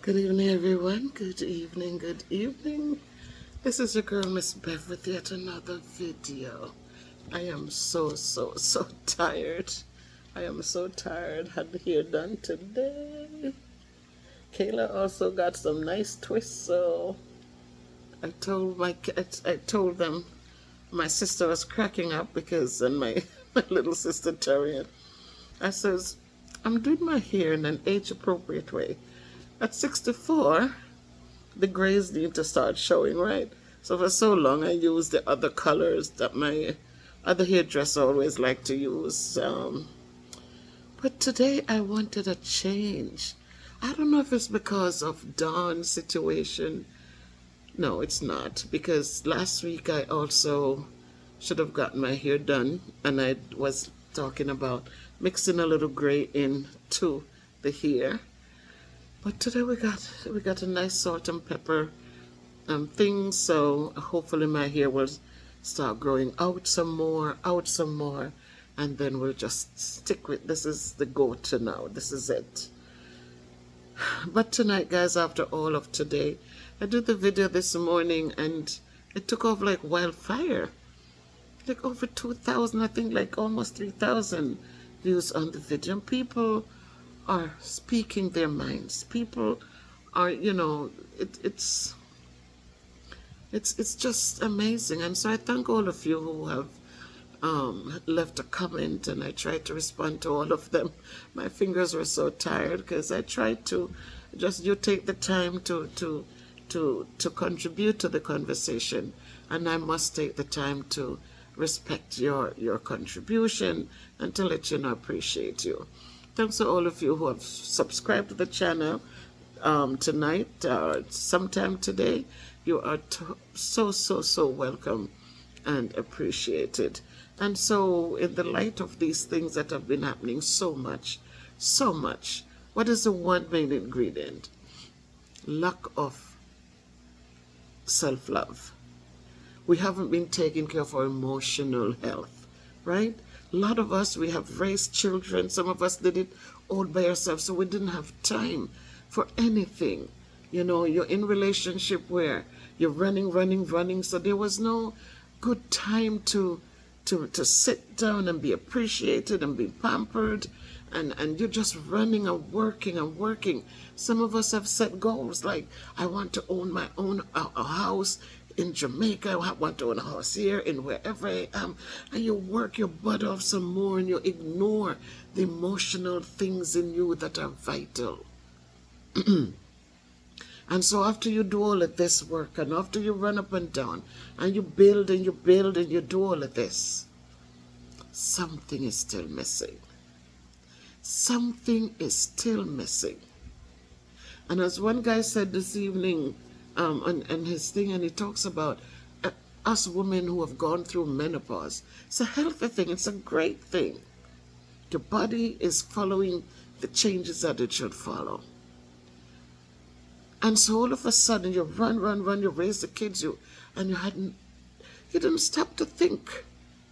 Good evening, everyone. Good evening, good evening. This is your girl, Miss Bev, with yet another video. I am so tired. I am so tired. Had the hair done today. Kayla also got some nice twists, so I told them my sister was cracking up because, and my little sister Terrian, I says, I'm doing my hair in an age-appropriate way. At 64, the grays need to start showing, right? So for so long, I used the other colors that my other hairdresser always liked to use. But today, I wanted a change. I don't know if it's because of Dawn's situation. No, it's not. Because last week, I also should have gotten my hair done. And I was talking about mixing a little gray into the hair. But today we got a nice salt and pepper thing, so hopefully my hair will start growing out some more, and then we'll just stick with this is the go-to now. This is it. But tonight, guys, after all of today, I did the video this morning and it took off like wildfire. Like over 2,000, I think like almost 3,000 views on the video. And people are speaking their minds. People are, it's just amazing. And so I thank all of you who have left a comment, and I tried to respond to all of them. My fingers were so tired because I tried to you take the time to contribute to the conversation, and I must take the time to respect your contribution and to let you know I appreciate you. Thanks to all of you who have subscribed to the channel tonight or sometime today. You are so welcome and appreciated. And so in the light of these things that have been happening so much, what is the one main ingredient? Lack of self-love. We haven't been taking care of our emotional health, right? A lot of us, we have raised children. Some of us did it all by ourselves, so we didn't have time for anything. You're in relationship where you're running, so there was no good time to sit down and be appreciated and be pampered, and you're just running and working. Some of us have set goals like, I want to own my own a house in Jamaica, I want to own a house here, in wherever I am, and you work your butt off some more and you ignore the emotional things in you that are vital. And so after you do all of this work, and after you run up and down, and you build and you do all of this, something is still missing. Something is still missing. And as one guy said this evening, on his thing, and he talks about us women who have gone through menopause. It's a healthy thing. It's a great thing. Your body is following the changes that it should follow. And so all of a sudden you run, you raise the kids, you didn't stop to think.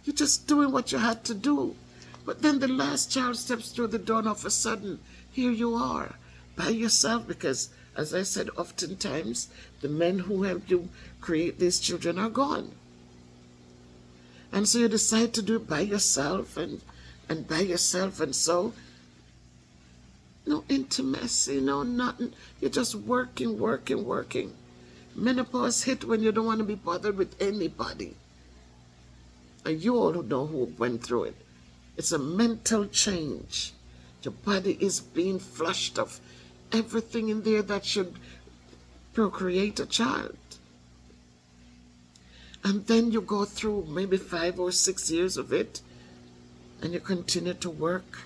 You're just doing what you had to do. But then the last child steps through the door, and all of a sudden, here you are, by yourself, because as I said, oftentimes, the men who helped you create these children are gone. And so you decide to do it by yourself and by yourself, and so no intimacy, no nothing. You're just working. Menopause hit when you don't want to be bothered with anybody. And you all know who went through it. It's a mental change. Your body is being flushed of everything in there that should procreate a child. And then you go through maybe 5 or 6 years of it, and you continue to work,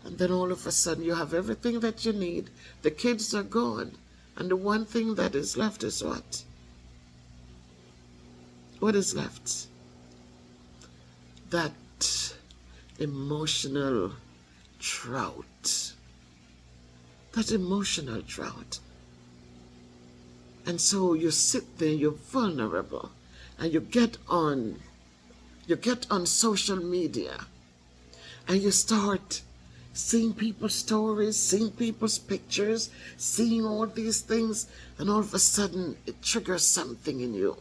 and then all of a sudden you have everything that you need. The kids are gone, and the one thing that is left is what? What is left? That emotional drought. That emotional drought. And so you sit there, you're vulnerable, and you get on social media, and you start seeing people's stories, seeing people's pictures, seeing all these things, and all of a sudden it triggers something in you.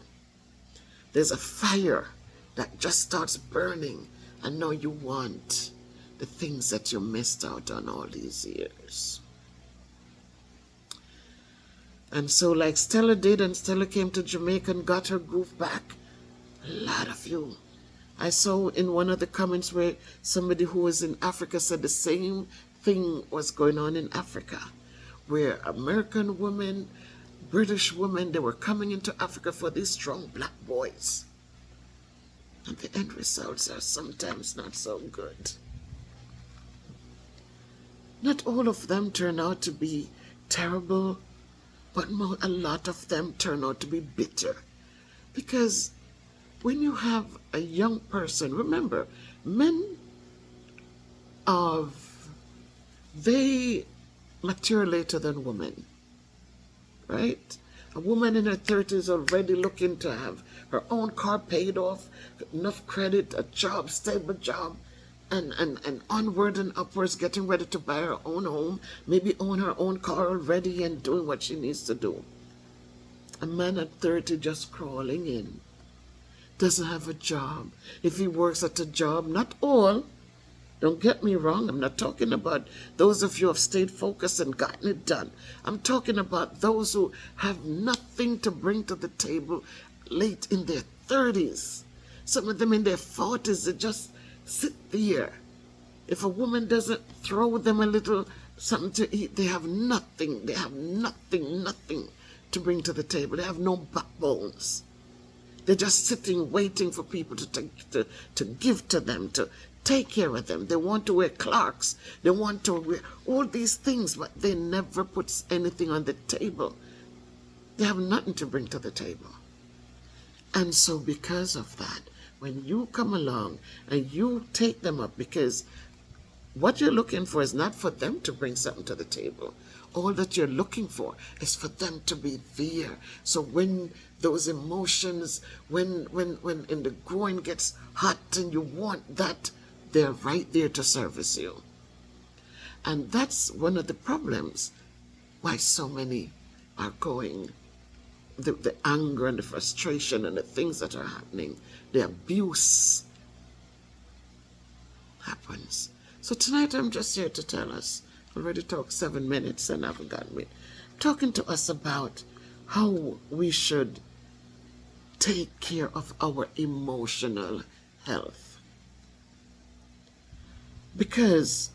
There's a fire that just starts burning, and now you want the things that you missed out on all these years. And so like Stella did, and Stella came to Jamaica and got her groove back, a lot of you. I saw in one of the comments where somebody who was in Africa said the same thing was going on in Africa, where American women, British women, they were coming into Africa for these strong black boys. And the end results are sometimes not so good. Not all of them turn out to be terrible, but a lot of them turn out to be bitter. Because when you have a young person, remember, men they mature later than women, right? A woman in her 30s already looking to have her own car paid off, enough credit, a job, stable job, and onward and upwards, getting ready to buy her own home, maybe own her own car already and doing what she needs to do. A man at 30 just crawling in, doesn't have a job. If he works at a job, not all, don't get me wrong, I'm not talking about those of you who have stayed focused and gotten it done. I'm talking about those who have nothing to bring to the table late in their 30s. Some of them in their 40s, they just sit there. If a woman doesn't throw them a little something to eat, they have nothing. They have nothing to bring to the table. They have no backbones. They're just sitting, waiting for people to give to them, to take care of them. They want to wear Clarks. They want to wear all these things, but they never put anything on the table. They have nothing to bring to the table. And so because of that, when you come along and you take them up, because what you're looking for is not for them to bring something to the table. All that you're looking for is for them to be there. So when those emotions, when in the groin gets hot and you want that, they're right there to service you. And that's one of the problems why so many are going, the anger and the frustration and the things that are happening, the abuse happens. So tonight I'm just here to tell us, already talked 7 minutes and I've gotten it, talking to us about how we should take care of our emotional health. Because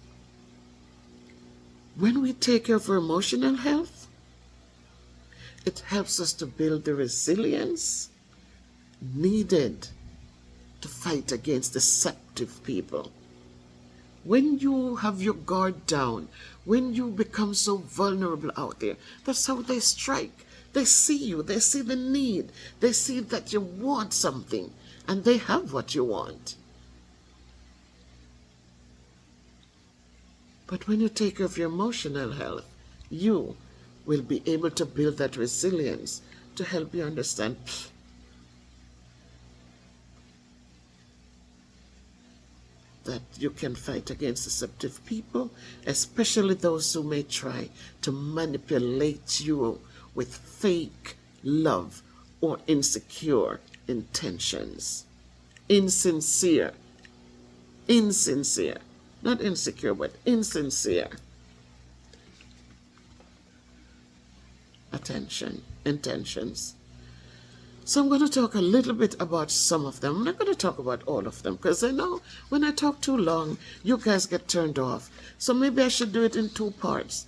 when we take care of our emotional health, it helps us to build the resilience needed to fight against deceptive people. When you have your guard down, when you become so vulnerable out there, that's how they strike. They see you, they see the need, they see that you want something, and they have what you want. But when you take care of your emotional health, you will be able to build that resilience to help you understand that you can fight against deceptive people, especially those who may try to manipulate you with fake love or insecure intentions. Insincere. Not insecure, but insincere intentions. So I'm going to talk a little bit about some of them. I'm not going to talk about all of them because I know when I talk too long, you guys get turned off. So maybe I should do it in 2 parts,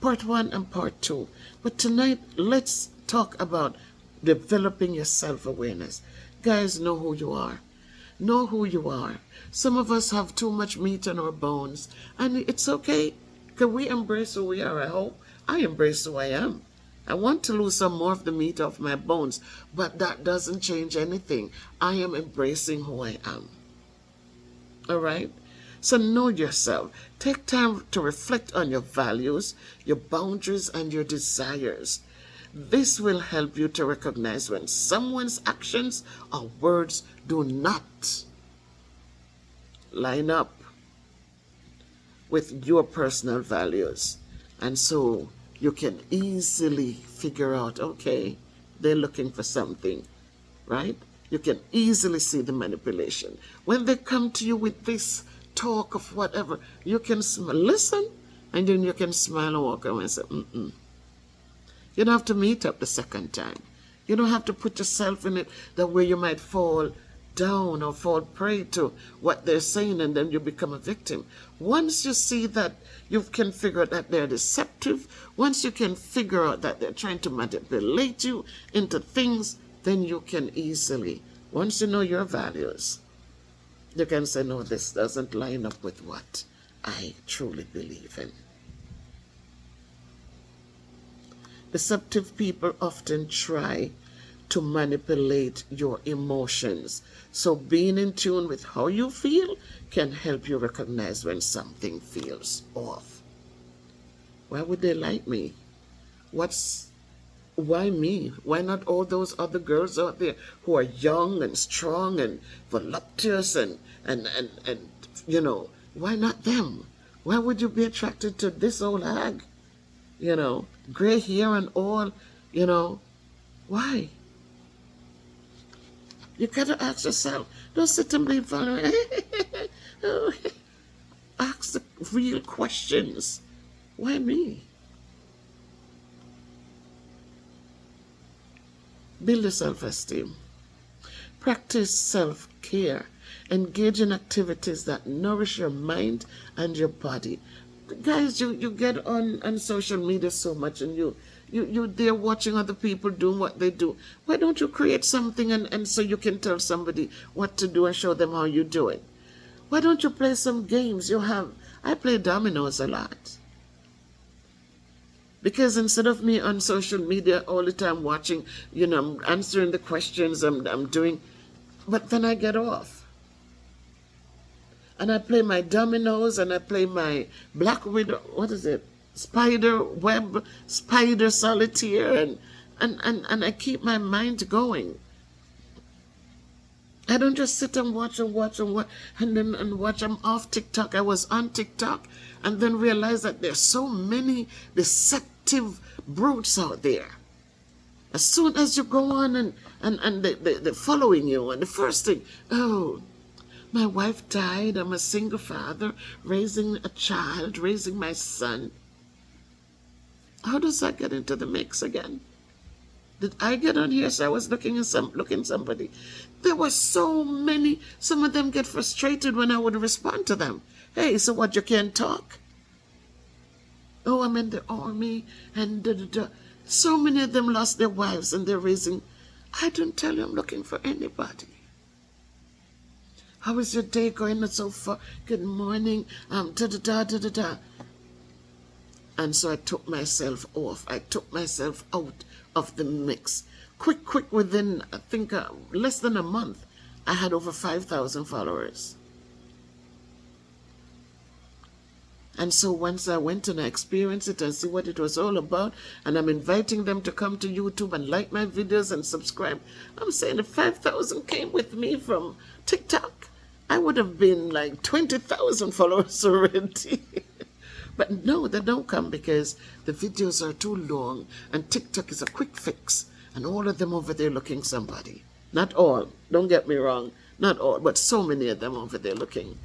part 1 and part 2. But tonight, let's talk about developing your self-awareness. Guys, know who you are. Know who you are. Some of us have too much meat on our bones, and it's okay. Can we embrace who we are? I hope. I embrace who I am. I want to lose some more of the meat off my bones, but that doesn't change anything. I am embracing who I am. All right? So know yourself. Take time to reflect on your values, your boundaries, and your desires. This will help you to recognize when someone's actions or words do not line up with your personal values. And so you can easily figure out, okay, they're looking for something, right? You can easily see the manipulation. When they come to you with this talk of whatever, you can listen, and then you can smile and walk away and say, mm-mm. You don't have to meet up the second time. You don't have to put yourself in it that way you might fall down or fall prey to what they're saying, and then you become a victim. Once you see that you can figure out that they're deceptive, once you can figure out that they're trying to manipulate you into things, then you can easily, once you know your values, you can say, no, this doesn't line up with what I truly believe in. Deceptive people often try to manipulate your emotions. So being in tune with how you feel can help you recognize when something feels off. Why would they like me? Why me? Why not all those other girls out there who are young and strong and voluptuous and you know, why not them? Why would you be attracted to this old hag? You know, gray hair and all, you know, why? You gotta ask yourself. Don't sit and be vulnerable. Ask the real questions. Why me? Build your self-esteem. Practice self-care. Engage in activities that nourish your mind and your body. Guys, you get on social media so much, and you're there watching other people doing what they do. Why don't you create something and so you can tell somebody what to do and show them how you do it? Why don't you play some games? I play dominoes a lot. Because instead of me on social media all the time watching, you know, I'm answering the questions I'm doing, but then I get off. And I play my dominoes, and I play my Black Widow, what is it? Spider web, spider solitaire, and I keep my mind going. I don't just sit and watch and watch and watch and watch. I'm off TikTok. I was on TikTok and then realized that there's so many deceptive brutes out there. As soon as you go on and they're following you, and the first thing, oh, my wife died. I'm a single father, raising a child, raising my son. How does that get into the mix again? Did I get on here? So I was looking somebody. There were so many. Some of them get frustrated when I would respond to them. Hey, so what, you can't talk? Oh, I'm in the army, and da-da-da. So many of them lost their wives, and they're raising. I don't tell you I'm looking for anybody. How is your day going so far? Good morning. Da-da-da, da-da-da. And so I took myself off. I took myself out of the mix. Quick, within, I think, less than a month, I had over 5,000 followers. And so once I went and I experienced it and see what it was all about, and I'm inviting them to come to YouTube and like my videos and subscribe, I'm saying if 5,000 came with me from TikTok, I would have been like 20,000 followers already. But no, they don't come because the videos are too long, and TikTok is a quick fix, and all of them over there looking somebody. Not all, don't get me wrong, not all, but so many of them over there looking,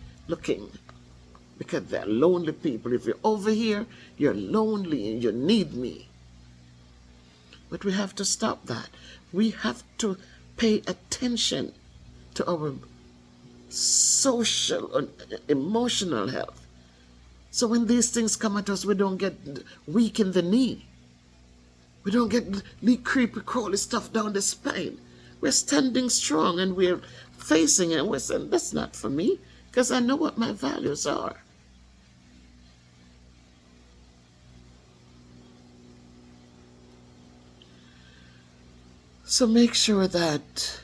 because they're lonely people. If you're over here, you're lonely and you need me. But we have to stop that. We have to pay attention to our social and emotional health. So when these things come at us, we don't get weak in the knee. We don't get creepy, crawly stuff down the spine. We're standing strong and we're facing it. And we're saying, that's not for me, because I know what my values are. So make sure that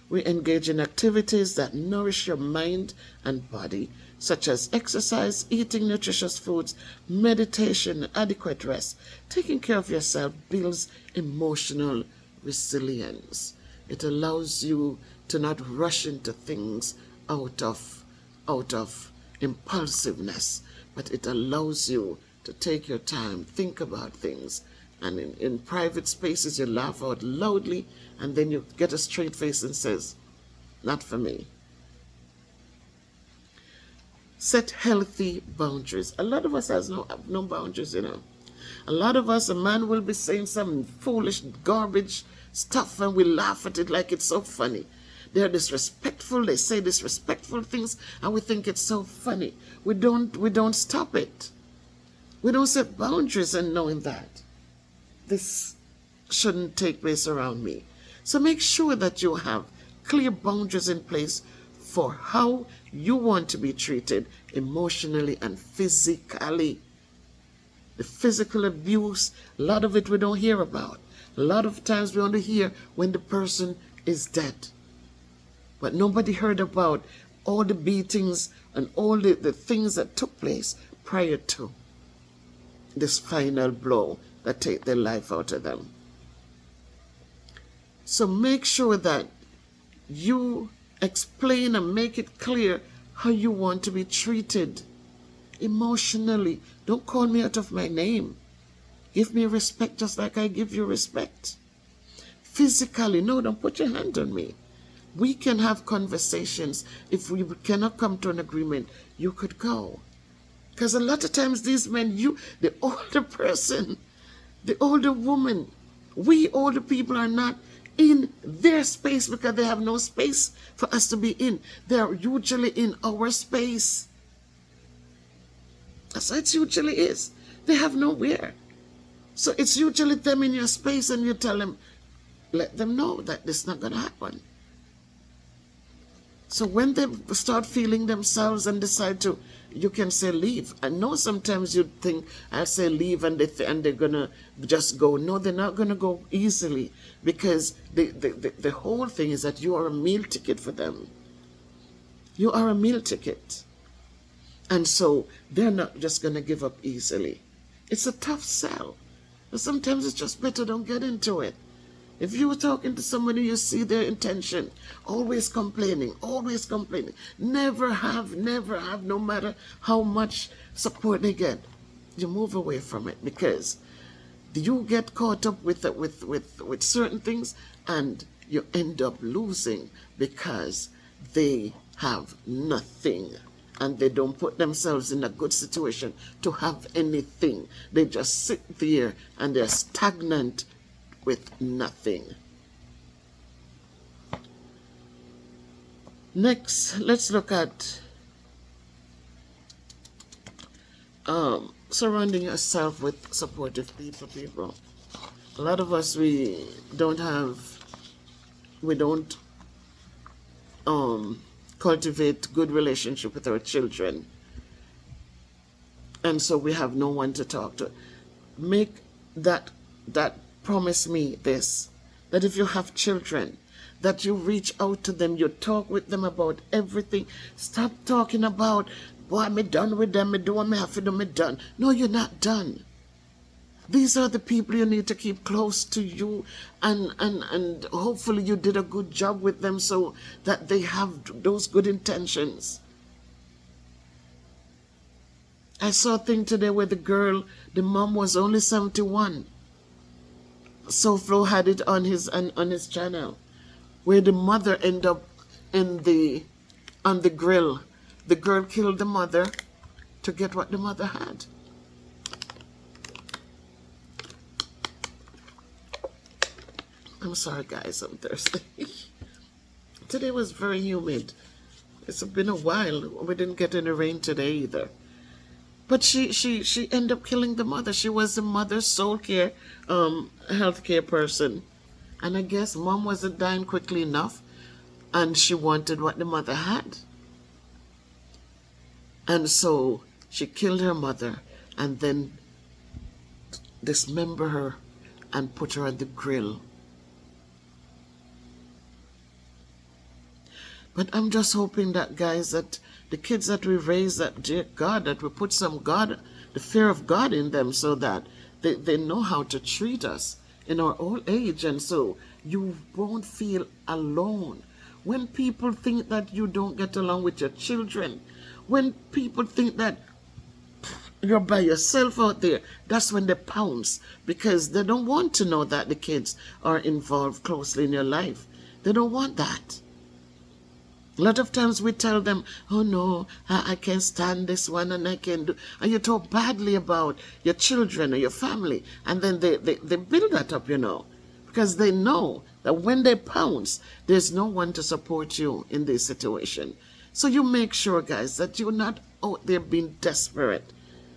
we engage in activities that nourish your mind and body, such as exercise, eating nutritious foods, meditation, adequate rest. Taking care of yourself builds emotional resilience. It allows you to not rush into things out of impulsiveness, but it allows you to take your time, think about things, and in private spaces you laugh out loudly, and then you get a straight face and says, not for me. Set healthy boundaries. A lot of us have no boundaries, you know. A lot of us, a man will be saying some foolish garbage stuff and we laugh at it like it's so funny. They're disrespectful, they say disrespectful things, and we think it's so funny. We don't stop it. We don't set boundaries in knowing that this shouldn't take place around me. So make sure that you have clear boundaries in place for how you want to be treated emotionally and physically. The physical abuse, a lot of it we don't hear about. A lot of times we only hear when the person is dead. But nobody heard about all the beatings and all the things that took place prior to this final blow that take their life out of them. So make sure that you explain and make it clear how you want to be treated emotionally. Don't call me out of my name. Give me respect just like I give you respect. Physically, no, don't put your hand on me. We can have conversations. If we cannot come to an agreement, you could go. Because a lot of times these men, the older person, the older woman, we older people are not in their space because they have no space for us to be in. They're usually in our space. That's how it usually is. They have nowhere. So it's usually them in your space, and you tell them, let them know that this is not going to happen. So when they start feeling themselves and decide to, you can say leave. I know sometimes you'd think I'll say leave and they're going to just go. No, they're not going to go easily, because the whole thing is that you are a meal ticket for them. You are a meal ticket. And so they're not just going to give up easily. It's a tough sell. But sometimes it's just better don't get into it. If you were talking to somebody, you see their intention, always complaining, never have, no matter how much support they get, you move away from it, because you get caught up with certain things and you end up losing because they have nothing. And they don't put themselves in a good situation to have anything. They just sit there and they're stagnant with nothing. Next, let's look at surrounding yourself with supportive people. A lot of us, we don't cultivate good relationship with our children, and so we have no one to talk to. Make that promise me this, that if you have children, that you reach out to them, you talk with them about everything. Stop talking about, boy, me done with them, me do what me have to do, me done. No, you're not done. These are the people you need to keep close to you, and hopefully you did a good job with them so that they have those good intentions. I saw a thing today where the mom was only 71. SoFlo had it on his channel, where the mother ended up on the grill. The girl killed the mother to get what the mother had. I'm sorry, guys, I'm thirsty. Today was very humid. It's been a while. We didn't get any rain today either. But she ended up killing the mother. She was the mother's soul care, healthcare person. And I guess mom wasn't dying quickly enough, and she wanted what the mother had. And so she killed her mother and then dismembered her and put her on the grill. But I'm just hoping that, guys, that the kids that we raise, that dear God, that we put some God, the fear of God in them, so that they know how to treat us in our old age, and so you won't feel alone. When people think that you don't get along with your children, When people think that you're by yourself out there, that's when they pounce, because they don't want to know that the kids are involved closely in your life. They don't want that. A lot of times we tell them, oh no, I can't stand this one and I can't do, and you talk badly about your children or your family, and then they build that up, because they know that when they pounce, there's no one to support you in this situation. So you make sure, guys, that you're not out there being desperate,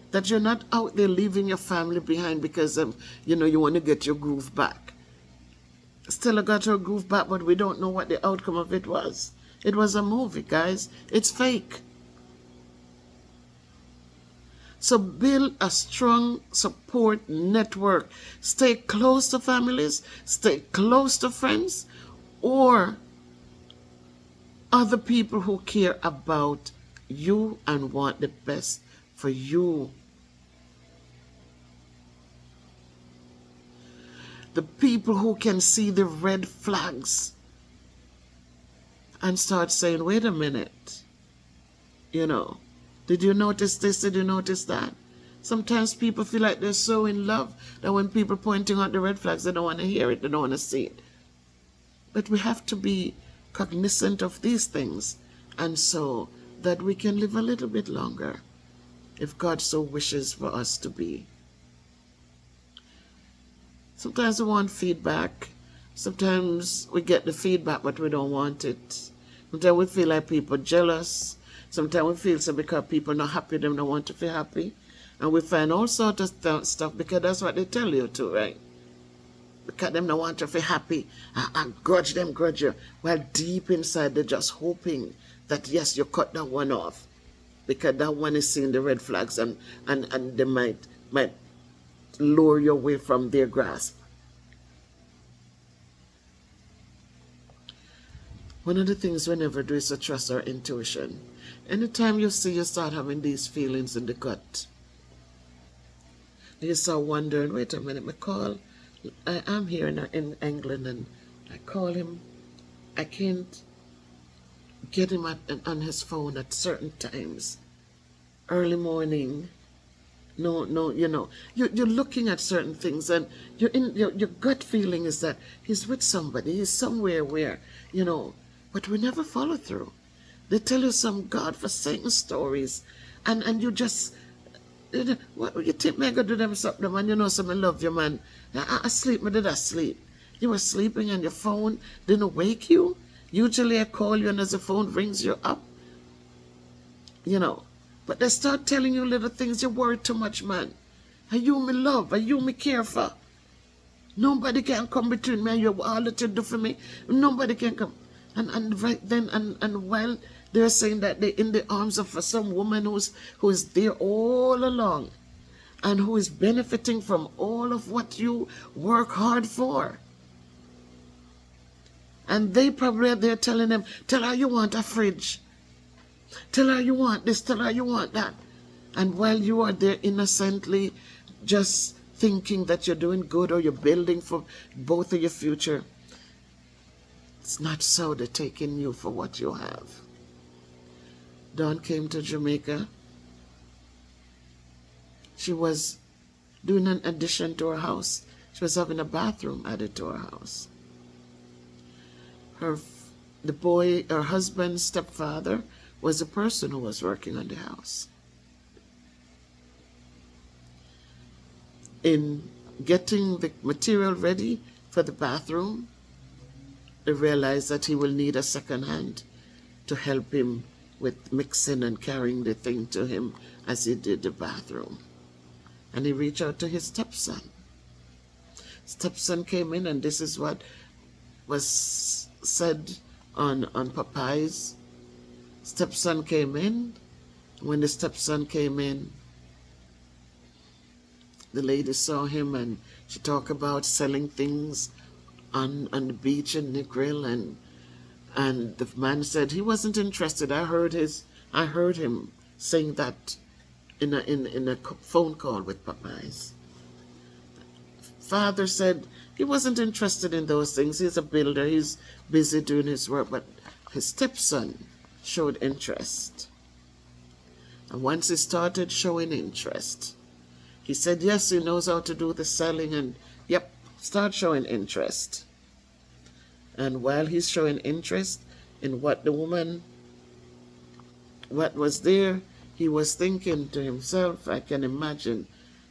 that you're not out there leaving your family behind because you want to get your groove back. Stella got her groove back, but we don't know what the outcome of it was. It was a movie, guys. It's fake. So build a strong support network. Stay close to families, stay close to friends, or other people who care about you and want the best for you. The people who can see the red flags and start saying, wait a minute, did you notice this? Did you notice that? Sometimes people feel like they're so in love that when people pointing out the red flags, they don't want to hear it, they don't want to see it. But we have to be cognizant of these things, and so that we can live a little bit longer, if God so wishes for us to be. Sometimes we want feedback. Sometimes we get the feedback, but we don't want it. Sometimes we feel like people jealous. Sometimes we feel so because people not happy, them don't want to feel happy. And we find all sorts of stuff because that's what they tell you to, right? Because them don't want to feel happy. I grudge you. Well, deep inside, they're just hoping that, yes, you cut that one off. Because that one is seeing the red flags and they might lure you away from their grasp. One of the things we never do is to trust our intuition. Anytime you start having these feelings in the gut, you start wondering, wait a minute, I'm here in England and I call him, I can't get him on his phone at certain times, early morning. No, you're looking at certain things and your gut feeling is that he's with somebody, he's somewhere where, but we never follow through. They tell you some God-forsaken stories and you just, what you think me I go do them something, man, some I love you, man. I sleep, did I sleep? You were sleeping and your phone didn't wake you? Usually I call you and as the phone rings you up, But they start telling you little things, you worry too much, man. Are you me love? Are you me care for? Nobody can come between me and you, all that you do for me. Nobody can come. And right then, and while they're saying that they're in the arms of some woman who is there all along and who is benefiting from all of what you work hard for. And they probably are there telling them, tell her you want a fridge. Tell her you want this, tell her you want that. And while you are there innocently just thinking that you're doing good or you're building for both of your future, it's not so. They're taking you for what you have. Dawn came to Jamaica. She was doing an addition to her house. She was having a bathroom added to her house. Her husband's stepfather was the person who was working on the house. In getting the material ready for the bathroom, they realized that he will need a second hand to help him with mixing and carrying the thing to him as he did the bathroom. And he reached out to his stepson. Stepson came in, and this is what was said on Popeyes. Stepson came in. When the stepson came in, the lady saw him and she talked about selling things on the beach in Negril, and the man said he wasn't interested. I heard him saying that in a phone call with Popeyes. Father said he wasn't interested in those things. He's a builder. He's busy doing his work, but his stepson showed interest. And once he started showing interest, he said, yes, he knows how to do the selling, and yep, start showing interest. And while he's showing interest in what was there, he was thinking to himself, I can imagine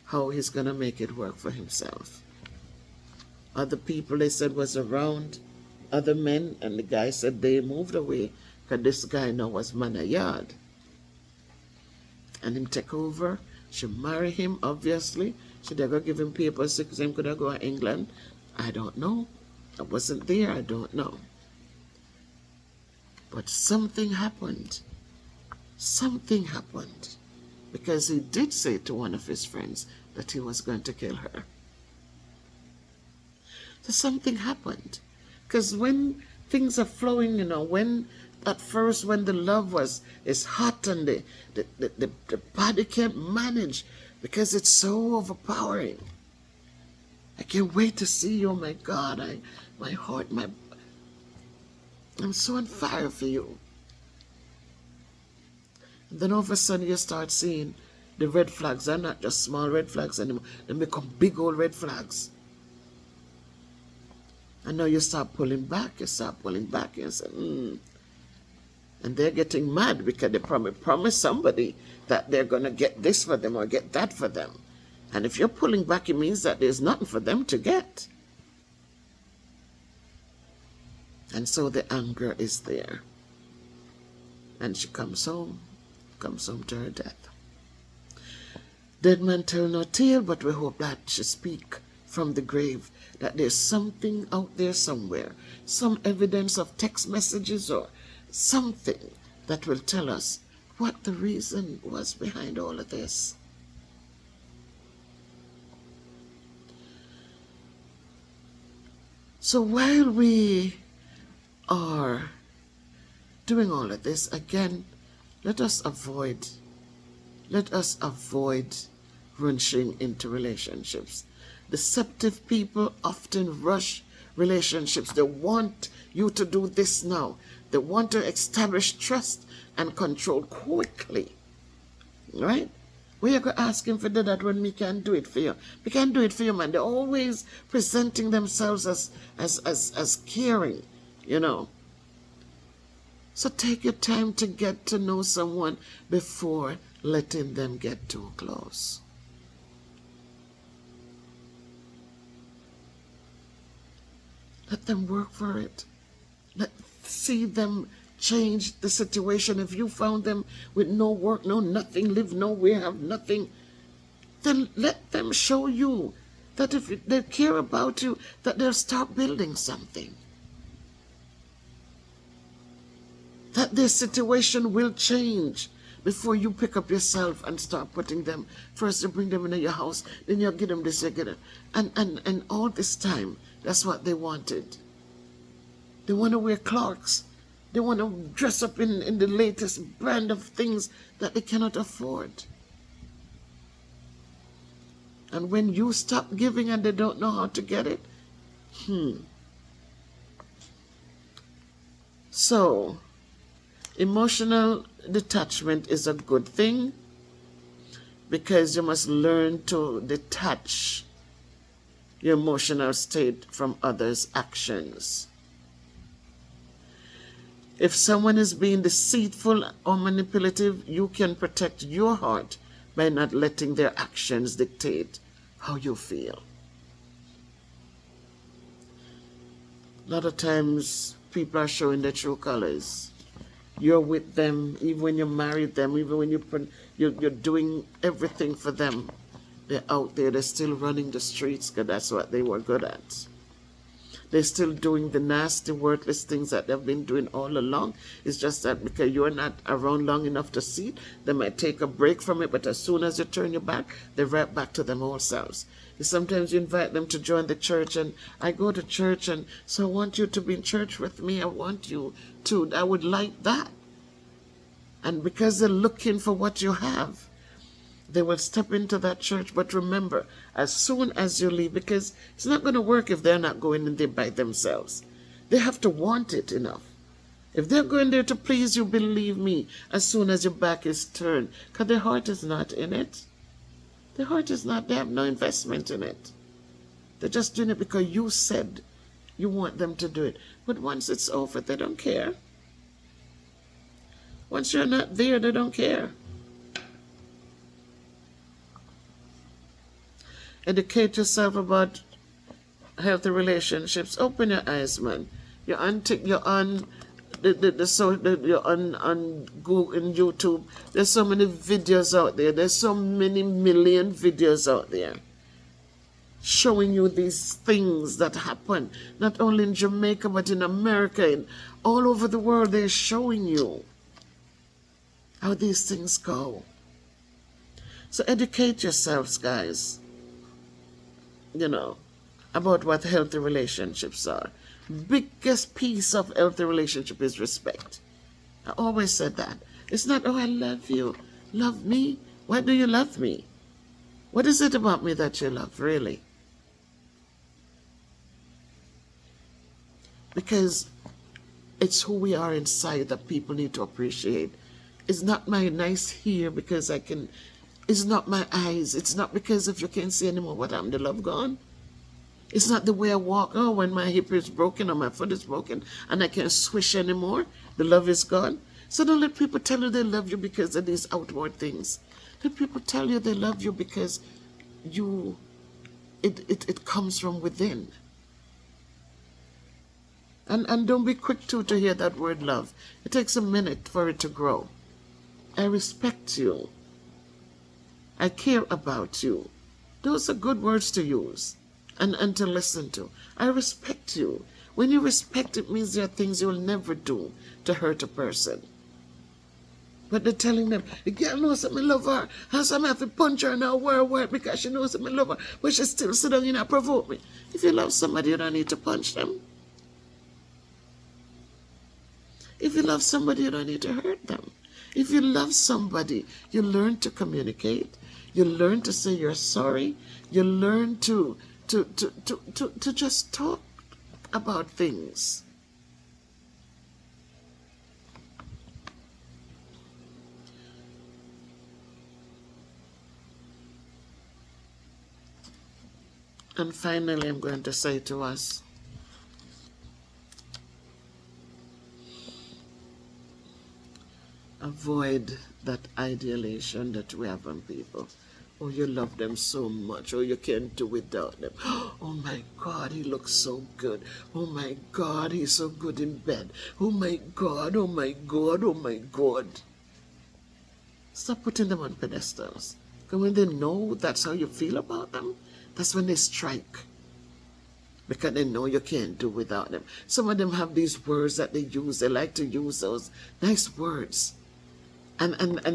how he's going to make it work for himself. Other people, they said, was around, other men, and the guy said they moved away because this guy now was man a yard. And him take over. She marry him, obviously. She never give him papers because him could have go to England. I don't know. I wasn't there. I don't know. But something happened. Something happened. Because he did say to one of his friends that he was going to kill her. So something happened. Because when things are flowing, when at first when the love is hot and the body can't manage because it's so overpowering. I can't wait to see you. Oh my God, my heart, I'm so on fire for you. And then all of a sudden you start seeing the red flags are not just small red flags anymore. They become big old red flags. And now you start pulling back. You say, And they're getting mad because they promise somebody that they're going to get this for them or get that for them. And if you're pulling back, it means that there's nothing for them to get. And so the anger is there. And she comes home to her death. Dead man tell no tale, but we hope that she speak from the grave, that there's something out there somewhere, some evidence of text messages or something that will tell us what the reason was behind all of this. So while we are doing all of this, again, let us avoid rushing into relationships. Deceptive people often rush relationships. They want you to do this now. They want to establish trust and control quickly. Right? Where you go asking for that when we can't do it for you? We can't do it for you, man. They're always presenting themselves as caring, So take your time to get to know someone before letting them get too close. Let them work for it. See them change the situation. If you found them with no work, no nothing, live nowhere, have nothing, then let them show you that if they care about you, that they'll start building something. That their situation will change before you pick up yourself and start putting them. First you bring them into your house, then you give them this, you get it. And all this time, that's what they wanted. They want to wear Clarks. They want to dress up in the latest brand of things that they cannot afford. And when you stop giving and they don't know how to get it, So, emotional detachment is a good thing because you must learn to detach your emotional state from others' actions. If someone is being deceitful or manipulative, you can protect your heart by not letting their actions dictate how you feel. A lot of times people are showing their true colors. You're with them, even when you married them, even when you're doing everything for them. They're out there, they're still running the streets because that's what they were good at. They're still doing the nasty, worthless things that they've been doing all along. It's just that because you're not around long enough to see it, they might take a break from it, but as soon as you turn your back, they're right back to them old selves. Sometimes you invite them to join the church, and I go to church, and so I want you to be in church with me. I want you to. I would like that. And because they're looking for what you have, they will step into that church. But remember, as soon as you leave, because it's not going to work if they're not going in there by themselves. They have to want it enough If they're going there to please you, believe me, as soon as your back is turned, because their heart is not in it. Their heart is not, they have no investment in it. They're just doing it because you said you want them to do it. But once it's over, they don't care. Once you're not there, they don't care. Educate yourself about healthy relationships. Open your eyes, man. You're on you're on Google and YouTube. There's so many videos out there. There's so many million videos out there showing you these things that happen, not only in Jamaica but in America and all over the world. They're showing you how these things go. So educate yourselves, guys, about what healthy relationships are. Biggest piece of healthy relationship is respect. I always said that. It's not, oh, I love you. Love me? Why do you love me? What is it about me that you love, really? Because it's who we are inside that people need to appreciate. It's not my nice hair because it's not my eyes. It's not because if you can't see anymore, what happened? The love gone? It's not the way I walk. Oh, when my hip is broken or my foot is broken and I can't swish anymore, the love is gone. So don't let people tell you they love you because of these outward things. Let people tell you they love you because it comes from within. And don't be quick to hear that word love. It takes a minute for it to grow. I respect you. I care about you. Those are good words to use. And to listen to. I respect you. When you respect, it means there are things you'll never do to hurt a person. But they're telling them, the girl knows that I love her. And so I have to punch her now, word, because she knows that I love her. But she still sit down and provoke me. If you love somebody, you don't need to punch them. If you love somebody, you don't need to hurt them. If you love somebody, you learn to communicate. You learn to say you're sorry. You learn to just talk about things. And finally, I'm going to say to us, avoid that idealization that we have on people. Oh, you love them so much. Oh, you can't do without them. Oh my God, he looks so good. Oh my God, he's so good in bed. Oh my God, oh my God, oh my God. Stop putting them on pedestals. Because when they know that's how you feel about them, that's when they strike. Because they know you can't do without them. Some of them have these words that they use. They like to use those nice words. And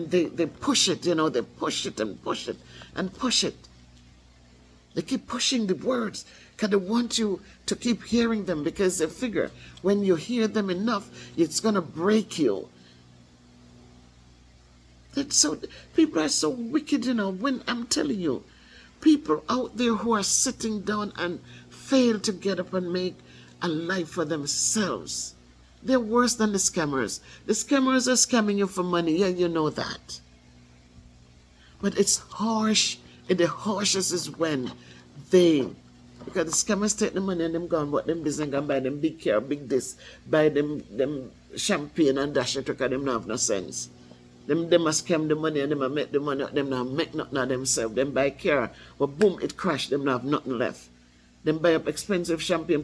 they push it, they push it and push it and push it. They keep pushing the words because they want you to keep hearing them because they figure when you hear them enough, it's going to break you. People are so wicked, when I'm telling you, people out there who are sitting down and fail to get up and make a life for themselves. They're worse than the scammers. The scammers are scamming you for money. Yeah, you know that. But it's harsh. And the harshest is when because the scammers take the money and them gone, but them business and buy them big car, big this, buy them champagne and dash it because them don't have no sense. Them must scam the money and them make the money, them not make nothing of themselves. Them buy car, but boom, it crashed, them not have nothing left. Then buy up expensive champagne,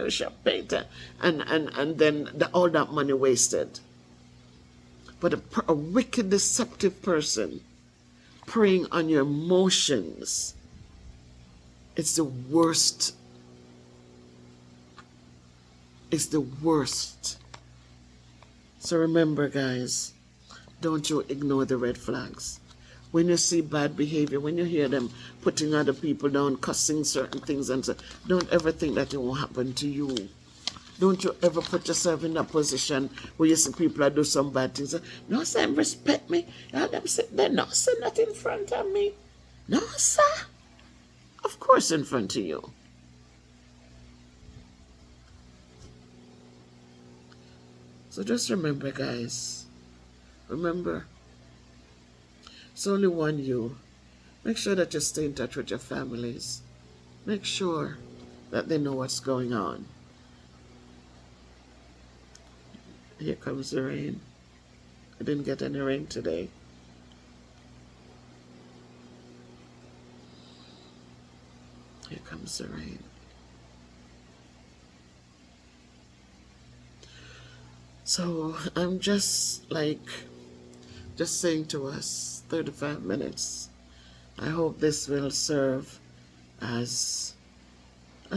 champagne, and then all that money wasted. But a wicked, deceptive person preying on your emotions, it's the worst. It's the worst. So remember, guys, don't you ignore the red flags. When you see bad behavior, when you hear them putting other people down, cussing certain things, and so, don't ever think that it won't happen to you. Don't you ever put yourself in that position where you see people that do some bad things. No, sir, respect me. And them say, they're not saying that in front of me. No, sir. Of course in front of you. So just remember, guys, remember, it's only one you. Make sure that you stay in touch with your families. Make sure that they know what's going on. Here comes the rain. I didn't get any rain today. Here comes the rain. So I'm just saying to us, 35 minutes. I hope this will serve as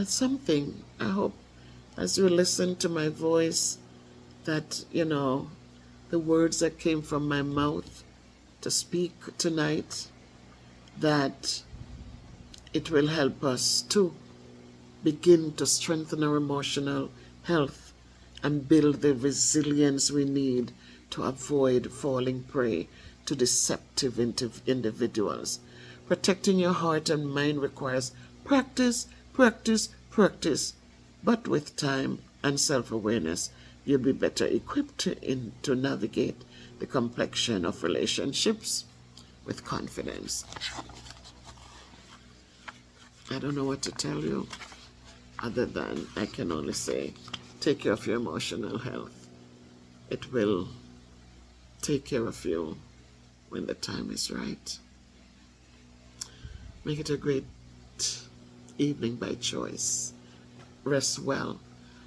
something. I hope as you listen to my voice that, the words that came from my mouth to speak tonight, that it will help us to begin to strengthen our emotional health and build the resilience we need to avoid falling prey to deceptive individuals. Protecting your heart and mind requires practice, practice, practice. But with time and self-awareness, you'll be better equipped to navigate the complexion of relationships with confidence. I don't know what to tell you other than I can only say, take care of your emotional health. It will take care of you when the time is right. Make it a great evening by choice. Rest well.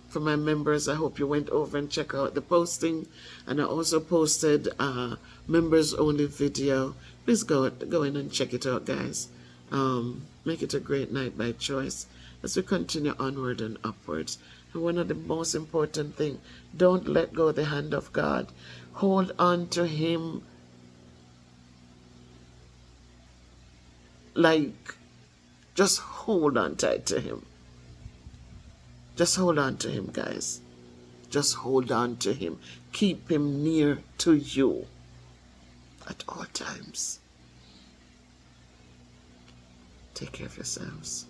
For my members, I hope you went over and check out the posting. And I also posted a members only video. Please go in and check it out, guys. Make it a great night by choice as we continue onward and upwards. And one of the most important things, don't let go of the hand of God. Hold on to Him just hold on tight to Him. Just hold on to Him, guys. Just hold on to Him. Keep Him near to you at all times. Take care of yourselves.